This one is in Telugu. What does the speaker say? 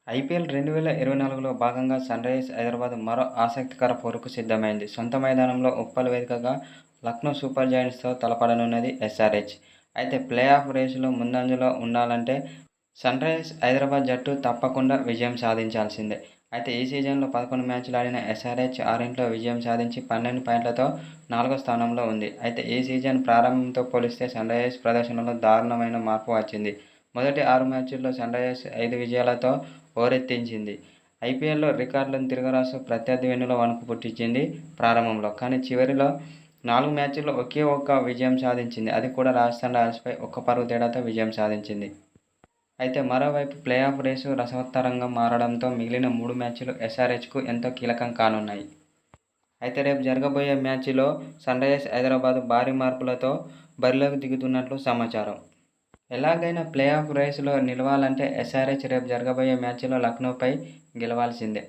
ఐపీఎల్ 2024లో భాగంగా సన్‌రైజర్స్ హైదరాబాద్ మరో ఆసక్తికర పోరుకు సిద్ధమైంది. సొంత మైదానంలో ఉప్పల్ వేదికగా లక్నో సూపర్ జెయింట్స్‌తో తలపడనున్నది ఎస్ఆర్హెచ్. అయితే ప్లేఆఫ్ రేసులో ముందంజలో ఉండాలంటే సన్‌రైజర్స్ హైదరాబాద్ జట్టు తప్పకుండా విజయం సాధించాల్సిందే. అయితే ఈ సీజన్లో 11 మ్యాచ్లు ఆడిన ఎస్ఆర్హెచ్ 6 విజయం సాధించి 12 పాయింట్లతో 4వ స్థానంలో ఉంది. అయితే ఈ సీజన్ ప్రారంభంతో పోలిస్తే సన్‌రైజర్స్ ప్రదర్శనలో దారుణమైన మార్పు వచ్చింది. మొదటి 6 మ్యాచ్ల్లో సన్‌రైజర్స్ 5 విజయాలతో హోరెత్తించింది. ఐపీఎల్లో రికార్డులను తిరగరాస్తూ ప్రత్యర్థి వెన్నులో వణుకు పుట్టించింది ప్రారంభంలో. కానీ చివరిలో 4 మ్యాచ్ల్లో ఒకే ఒక్క విజయం సాధించింది. అది కూడా రాజస్థాన్ రాయల్స్పై ఒక్క పరుగు తేడాతో విజయం సాధించింది. అయితే మరోవైపు ప్లేఆఫ్ రేసు రసవత్తరంగా మారడంతో మిగిలిన 3 మ్యాచ్లు ఎస్ఆర్హెచ్కు ఎంతో కీలకం కానున్నాయి. అయితే రేపు జరగబోయే మ్యాచ్లో సన్‌రైజర్స్ హైదరాబాద్ భారీ మార్పులతో బరిలోకి దిగుతున్నట్లు సమాచారం. ఎలాగైనా ప్లేఆఫ్ రేసులో నిలవాలంటే ఎస్ఆర్హెచ్ రేపు జరగబోయే మ్యాచ్లో లక్నోపై గెలవాల్సిందే.